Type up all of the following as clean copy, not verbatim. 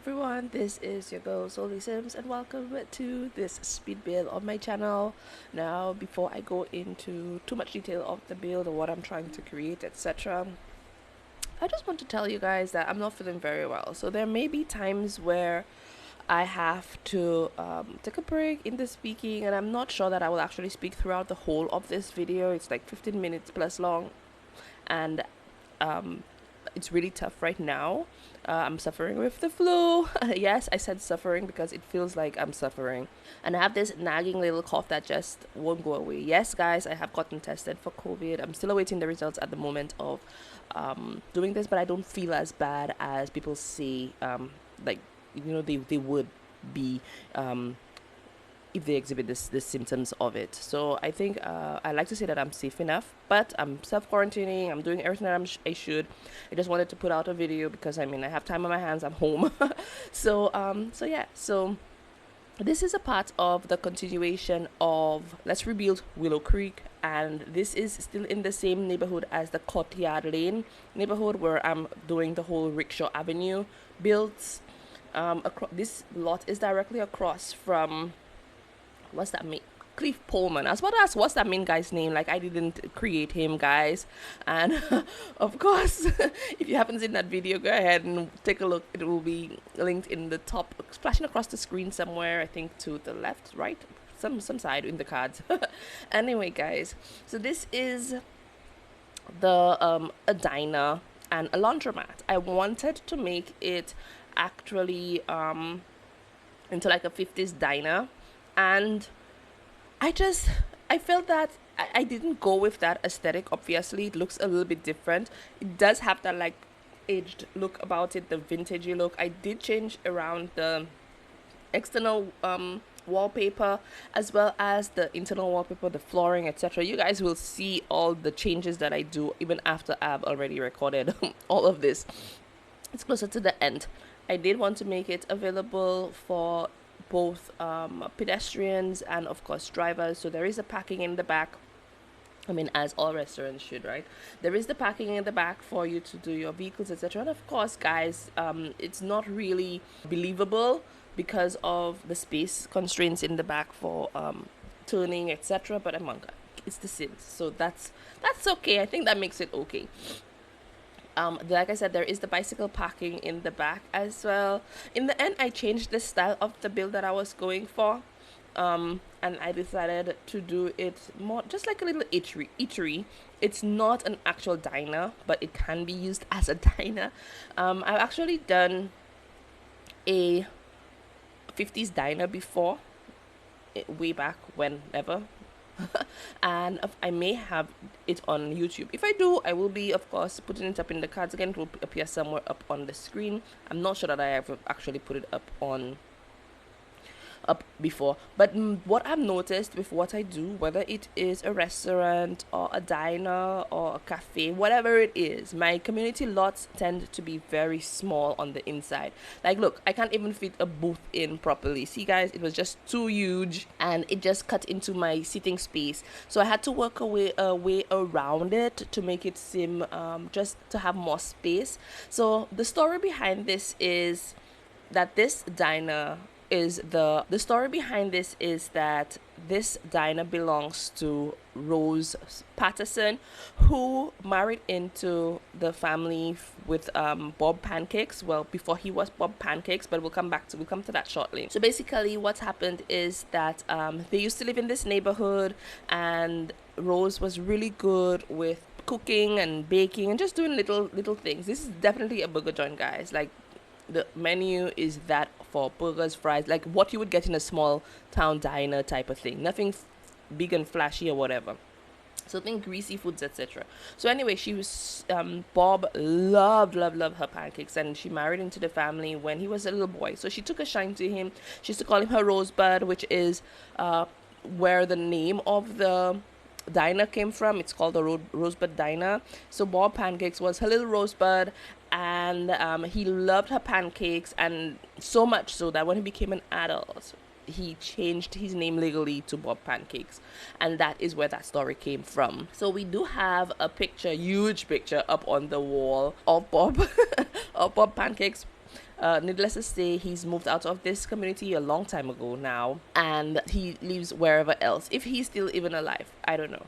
everyone, this is your girl SolieSims and welcome to this speed build on my channel. Now, before I go into too much detail of the build or what I'm trying to create, etc., I just want to tell you guys that I'm not feeling very well. So there may be times where I have to take a break in the speaking, and I'm not sure that I will actually speak throughout the whole of this video. It's like 15 minutes plus long, and it's really tough right now. I'm suffering with the flu. Yes, I said suffering because it feels like I'm suffering. And I have this nagging little cough that just won't go away. Yes, guys, I have gotten tested for COVID. I'm still awaiting the results at the moment of doing this, but I don't feel as bad as people say, like, they would be if they exhibit the symptoms of it. So I think I like to say that I'm safe enough, but I'm self-quarantining. I'm doing everything that I should. I just wanted to put out a video because I have time on my hands. I'm home. So yeah. So this is a part of the continuation of Let's Rebuild Willow Creek, and this is still in the same neighborhood as the Courtyard Lane neighborhood where I'm doing the whole Rickshaw Avenue builds. This lot is directly across from, what's that mean? Cliff Pullman. I was about to ask, what's that main guy's name? Like, I didn't create him, guys. And of course, if you haven't seen that video, go ahead and take a look. It will be linked in the top, splashing across the screen somewhere, I think to the left, right? Some side in the cards. Anyway, guys, so this is the a diner and a laundromat. I wanted to make it actually into like a 50s diner, and I felt that I didn't go with that aesthetic. Obviously, it looks a little bit different. It does have that like aged look about it, the vintagey look. I did change around the external wallpaper as well as the internal wallpaper, the flooring, etc. You guys will see all the changes that I do even after I've already recorded all of this. It's closer to the end. I did want to make it available for both pedestrians and of course drivers. So there is a parking in the back. As all restaurants should, right? There is the parking in the back for you to do your vehicles, etc. And of course, guys, it's not really believable because of the space constraints in the back for turning, etc. But it's the Sims, so that's okay. I think that makes it okay. Like I said, there is the bicycle parking in the back as well. In the end, I changed the style of the build that I was going for, and I decided to do it more just like a little eatery. It's not an actual diner, but it can be used as a diner. I've actually done a 50s diner before, way back whenever. And I may have it on YouTube. If I do, I will be, of course, putting it up in the cards again. It will appear somewhere up on the screen. I'm not sure that I have actually put it up before, but what I've noticed with what I do, whether it is a restaurant or a diner or a cafe, whatever it is, my community lots tend to be very small on the inside. Like, look, I can't even fit a booth in properly. See, guys, it was just too huge and it just cut into my seating space, so I had to work a way around it to make it seem just to have more space. So the story behind this is that this diner the story behind this is that this diner belongs to Rose Patterson, who married into the family with Bob Pancakes. Well, before he was Bob Pancakes, but we'll come to that shortly. So basically, what's happened is that they used to live in this neighborhood, and Rose was really good with cooking and baking and just doing little things. This is definitely a burger joint, guys. Like, the menu is that for burgers, fries, like what you would get in a small town diner type of thing. Nothing big and flashy or whatever. So think greasy foods, etc. So anyway, she was Bob loved her pancakes, and she married into the family when he was a little boy. So she took a shine to him. She used to call him her Rosebud, which is where the name of the diner came from. It's called the Rosebud Diner. So Bob Pancakes was her little Rosebud, and he loved her pancakes, and so much so that when he became an adult, he changed his name legally to Bob Pancakes, and that is where that story came from. So we do have a picture, huge picture, up on the wall of Bob of Bob Pancakes Needless to say, he's moved out of this community a long time ago now, and he lives wherever else. If he's still even alive, I don't know.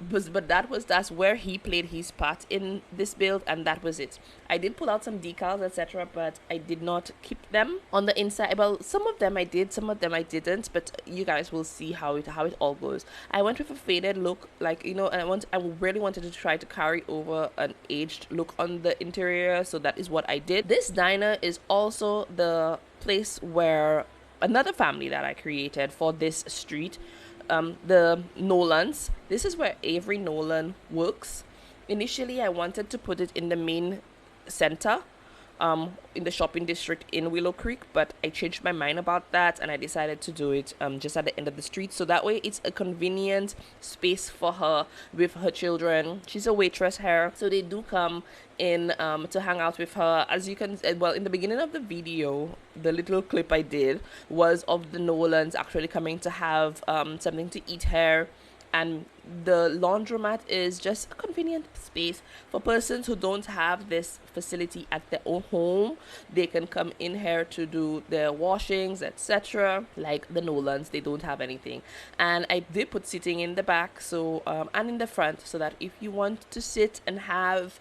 But that's where he played his part in this build, and that was it. I did pull out some decals, etc., but I did not keep them on the inside. Well, some of them I did, some of them I didn't, but you guys will see how it all goes. I went with a faded look, like, you know, and I really wanted to try to carry over an aged look on the interior, so that is what I did. This diner is also the place where another family that I created for this street, the Nolans. This is where Avery Nolan works. Initially, I wanted to put it in the main center, in the shopping district in Willow Creek, but I changed my mind about that and I decided to do it just at the end of the street, so that way it's a convenient space for her with her children. She's a waitress here, so they do come in to hang out with her. As you can, well, in the beginning of the video, the little clip I did was of the Nolans actually coming to have something to eat here. And the laundromat is just a convenient space for persons who don't have this facility at their own home. They can come in here to do their washings, etc. Like the Nolans, they don't have anything. And I did put seating in the back, so and in the front, so that if you want to sit and have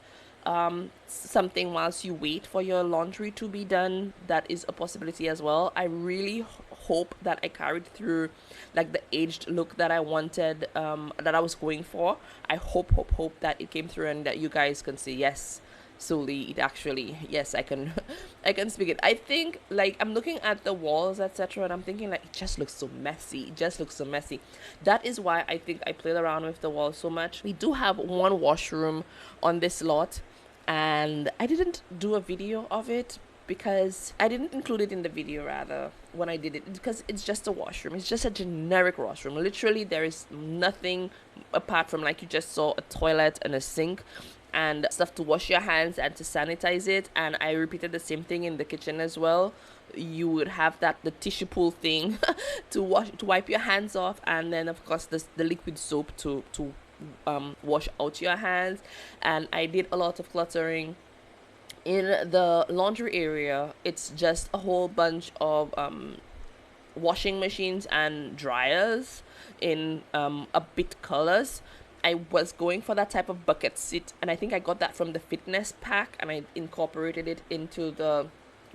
something whilst you wait for your laundry to be done, that is a possibility as well. I really hope that I carried through like the aged look that I wanted, that I was going for. I hope that it came through and that you guys can say, yes, Solie, it actually, yes, I can I can speak it. I think, like, I'm looking at the walls, etc., and I'm thinking, like, it just looks so messy. It just looks so messy. That is why I think I played around with the walls so much. We do have one washroom on this lot, and I didn't do a video of it because I didn't include it in the video, rather, when I did it, because it's just a washroom. It's just a generic washroom. Literally, there is nothing apart from, like, you just saw a toilet and a sink and stuff to wash your hands and to sanitize it. And I repeated the same thing in the kitchen as well. You would have the tissue pool thing to wipe your hands off, and then of course the liquid soap to wash out your hands. And I did a lot of cluttering in the laundry area. It's just a whole bunch of washing machines and dryers in a bit colors. I was going for that type of bucket seat, and I think I got that from the fitness pack, and I incorporated it into the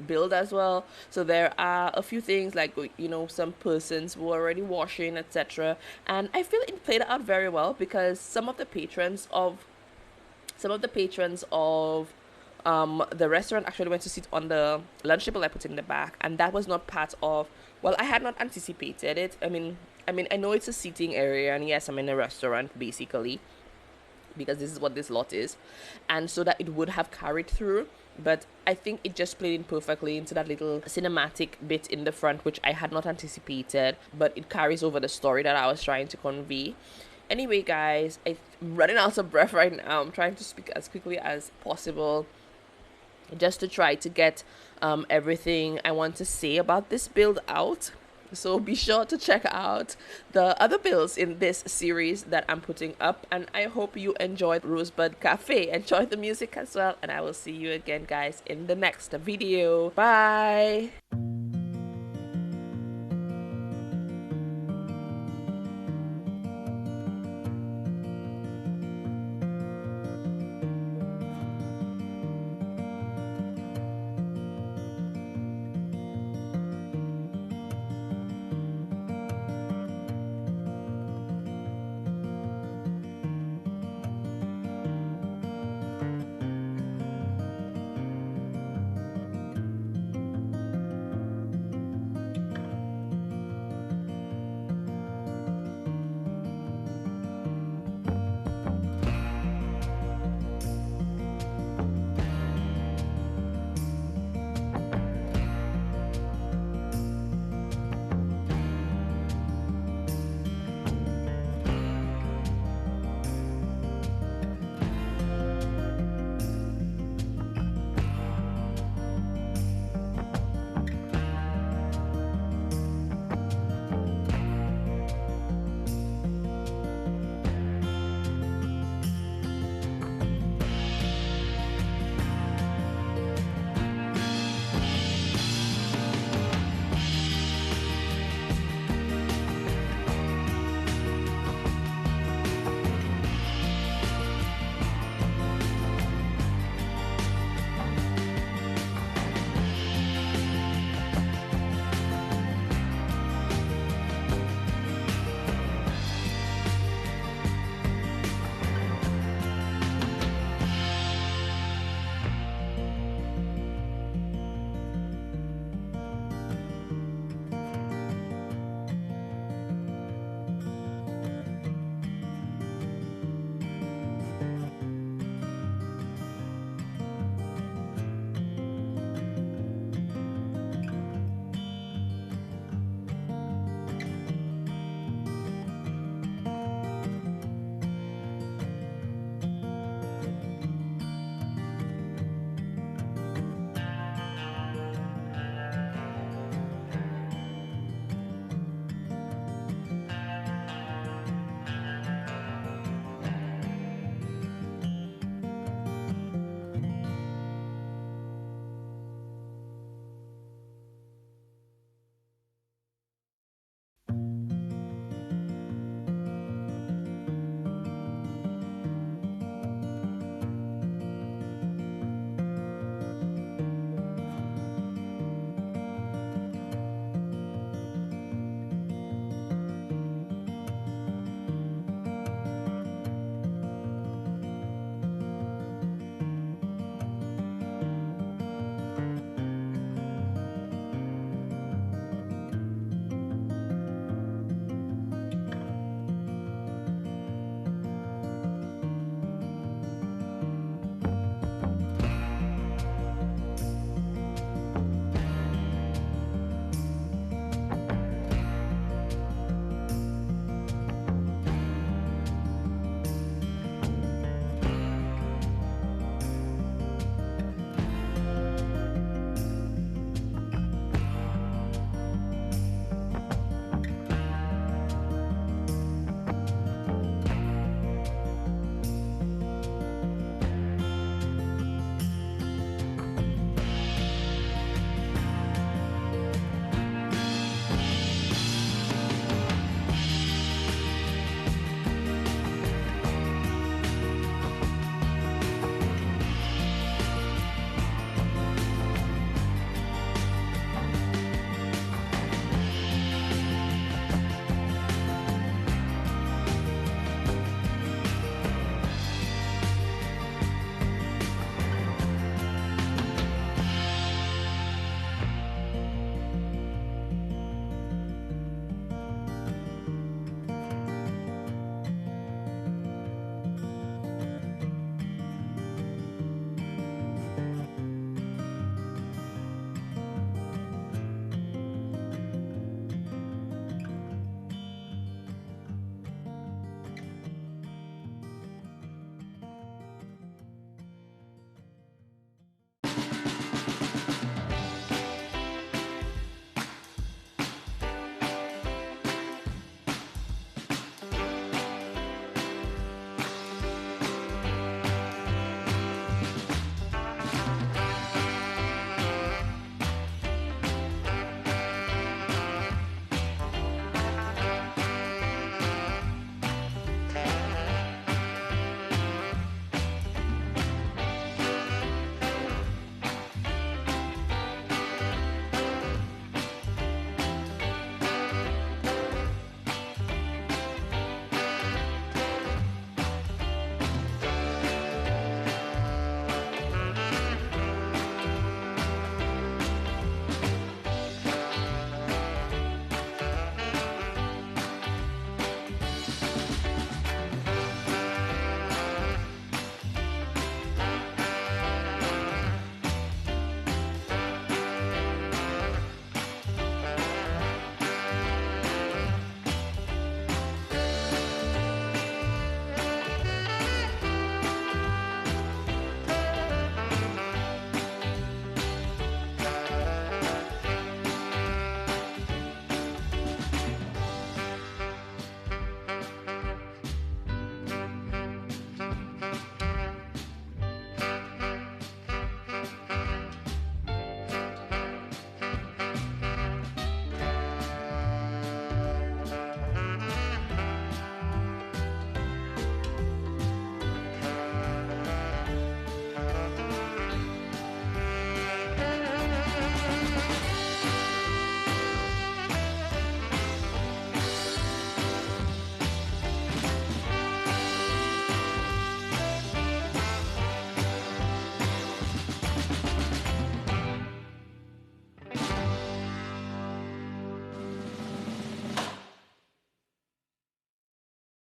build as well. So there are a few things, like, you know, some persons who are already washing, etc., and I feel it played out very well, because some of the patrons of the restaurant actually went to sit on the lunch table I put in the back, and that was not part of, well, I had not anticipated it. I mean, I know it's a seating area, and yes, I'm in a restaurant basically, because this is what this lot is, and so that it would have carried through. But I think it just played in perfectly into that little cinematic bit in the front, which I had not anticipated, but it carries over the story that I was trying to convey. Anyway, guys, I'm running out of breath right now. I'm trying to speak as quickly as possible, just to try to get everything I want to say about this build out. So be sure to check out the other builds in this series that I'm putting up, and I hope you enjoyed Rosebud Cafe. Enjoy the music as well, and I will see you again, guys, in the next video. Bye.